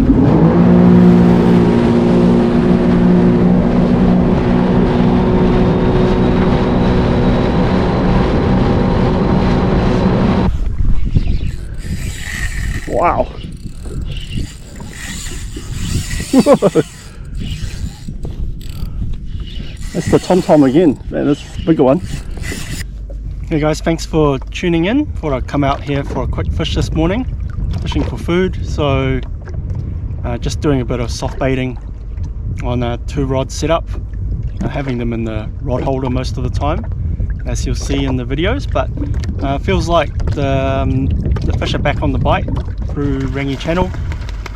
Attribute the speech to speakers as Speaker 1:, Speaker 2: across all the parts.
Speaker 1: Wow. That's the TomTom again. Man, that's a bigger one. Hey guys, thanks for tuning in. Thought I'd come out here for a quick fish this morning, fishing for food. So just doing a bit of soft baiting on a 2-rod setup, having them in the rod holder most of the time, as you'll see in the videos. But feels like the fish are back on the bite through Rangi channel,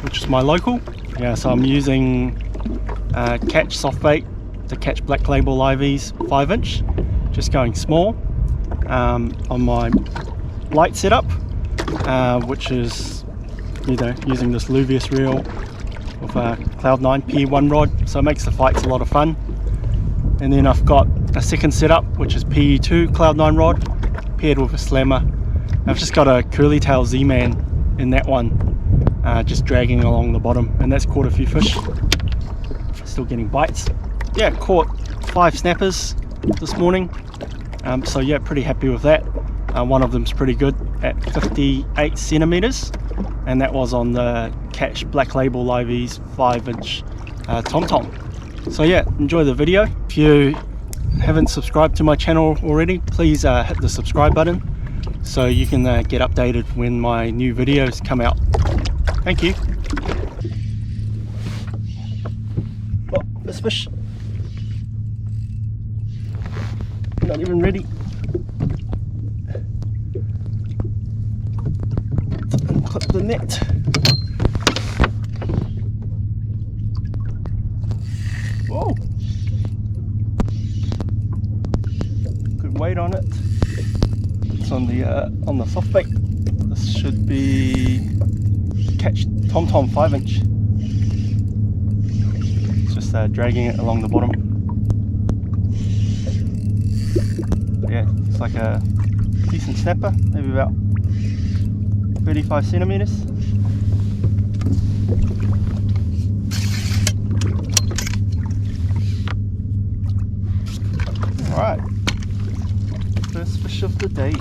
Speaker 1: which is my local. Yeah, so I'm using Catch softbait, the Catch black label livies 5-inch, just going small on my light setup, which is using this Luvias reel with a Cloud9 PE1 rod, so it makes the fights a lot of fun. And then I've got a second setup, which is PE2 Cloud9 rod paired with a slammer. I've just got a curly tail Z-Man in that one, just dragging along the bottom, and that's caught a few fish. Still getting bites. Yeah, caught 5 snappers this morning, so yeah, pretty happy with that. One of them's pretty good at 58 centimeters, and that was on the Catch black label livies 5-inch TomTom. So yeah, enjoy the video. If you haven't subscribed to my channel already, please hit the subscribe button so you can get updated when my new videos come out. Thank you. Oh, this fish, not even ready. Clip the net. Whoa! Good weight on it. It's on the soft bait. This should be Catch TomTom 5-inch. It's just dragging it along the bottom. Yeah, it's like a decent snapper, maybe about 35 centimeters. Alright, first fish of the day.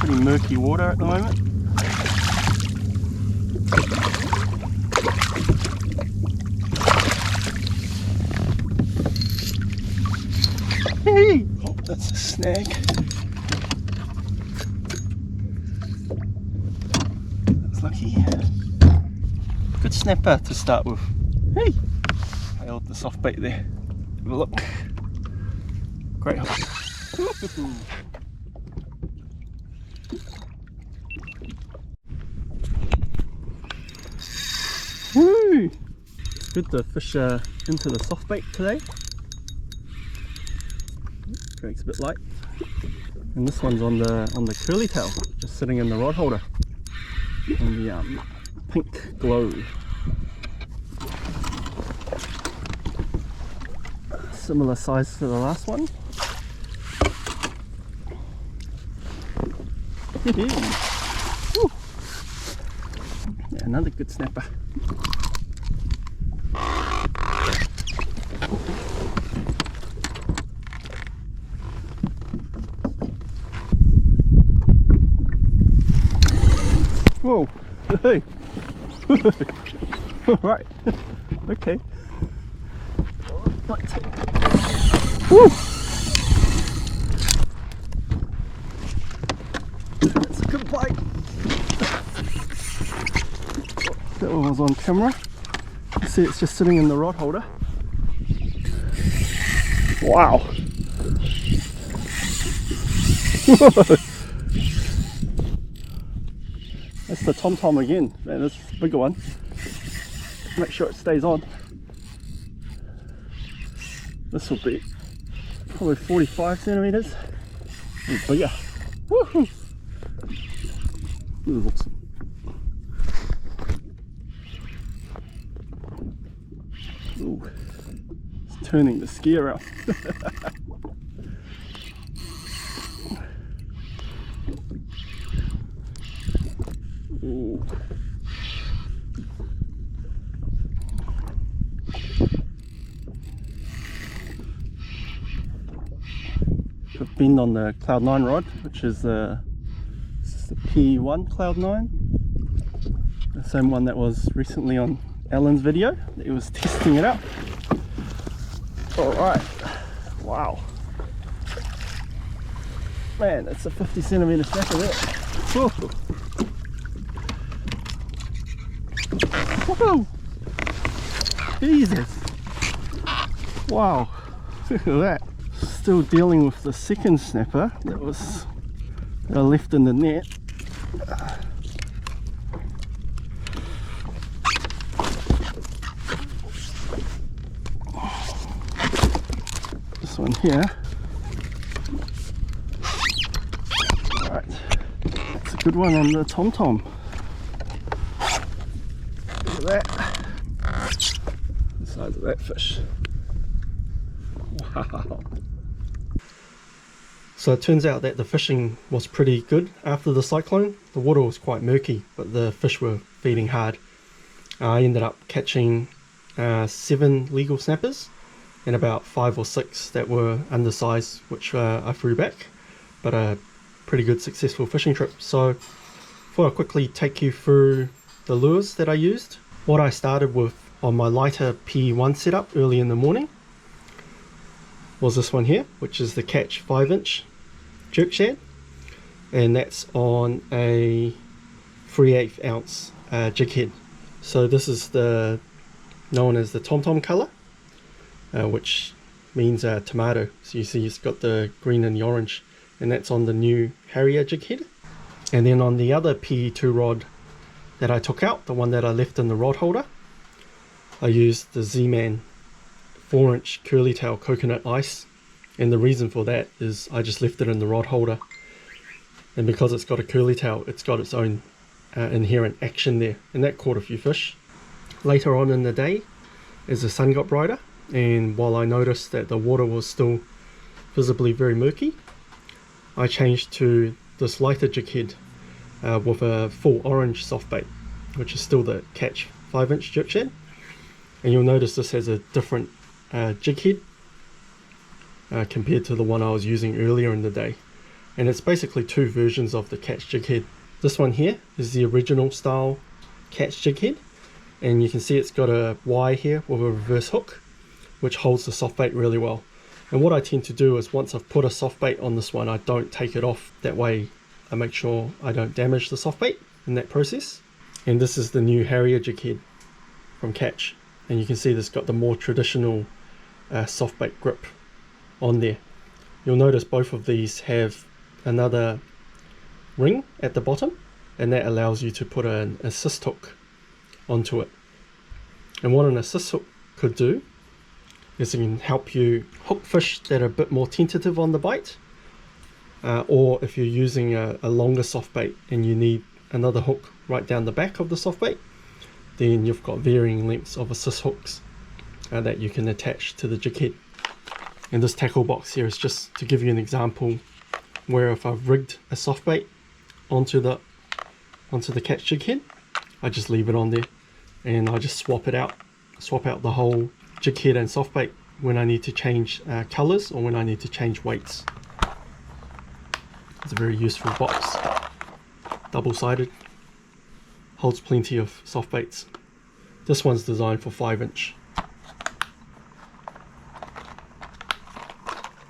Speaker 1: Pretty murky water at the moment. Hey! Oh, that's a snag. That's lucky. Good snapper to start with. Hey! Failed the soft bait there. Have a look. Great hook. Woo! Good to fish into the soft bait today. Drag's a bit light, and this one's on the curly tail, just sitting in the rod holder, on the pink glow. Similar size to the last one. Woo. Yeah, another good snapper. Whoa, hey, alright, okay. Woo. That's a good bite. That one was on camera. You see it's just sitting in the rod holder. Wow. That's the TomTom again. Man, that's a bigger one. Make sure it stays on. This will be probably 45 centimeters. And bigger. Woohoo! This is awesome. Ooh, it's turning the ski around. Ooh. bend on the Cloud 9 rod, which is the P1 Cloud 9, the same one that was recently on Alan's video. He was testing it out. Alright, wow, man, that's a 50 centimeter snapper there. Whoa. Whoa. Jesus, wow, look at that. Still dealing with the second snapper that I left in the net. This one here. Alright, that's a good one on the TomTom. Look at that. The size of that fish. Wow. So it turns out that the fishing was pretty good after the cyclone. The water was quite murky, but the fish were feeding hard. I ended up catching 7 legal snappers and about 5 or 6 that were undersized, which I threw back, but a pretty good successful fishing trip. So before I quickly take you through the lures that I used, what I started with on my lighter P1 setup early in the morning was this one here, which is the Catch 5-inch Jerkshad, and that's on a 3/8 ounce jig head. So this is known as the TomTom colour, which means tomato. So you see it's got the green and the orange, and that's on the new Harrier jig head. And then on the other P2 rod that I took out, the one that I left in the rod holder, I used the Z-Man 4-inch curly tail coconut ice, and the reason for that is I just left it in the rod holder, and because it's got a curly tail, it's got its own inherent action there, and that caught a few fish. Later on in the day, as the sun got brighter, and while I noticed that the water was still visibly very murky, I changed to this lighter jig head with a full orange soft bait, which is still the Catch 5-inch Jerkshad. And you'll notice this has a different jig head compared to the one I was using earlier in the day, and it's basically 2 versions of the Catch jig head. This one here is the original style Catch jig head, and you can see it's got a Y here with a reverse hook, which holds the soft bait really well. And what I tend to do is once I've put a soft bait on this one, I don't take it off. That way I make sure I don't damage the soft bait in that process. And this is the new Harrier jig head from Catch, and you can see this got the more traditional soft bait grip on there. You'll notice both of these have another ring at the bottom, and that allows you to put an assist hook onto it. And what an assist hook could do is it can help you hook fish that are a bit more tentative on the bite, or if you're using a longer soft bait and you need another hook right down the back of the soft bait, then you've got varying lengths of assist hooks that you can attach to the jig head. And this tackle box here is just to give you an example where if I've rigged a soft bait onto the Catch jig head, I just leave it on there and I just swap out the whole jig head and soft bait when I need to change colors or when I need to change weights. It's a very useful box, double-sided, holds plenty of soft baits. This one's designed for 5-inch,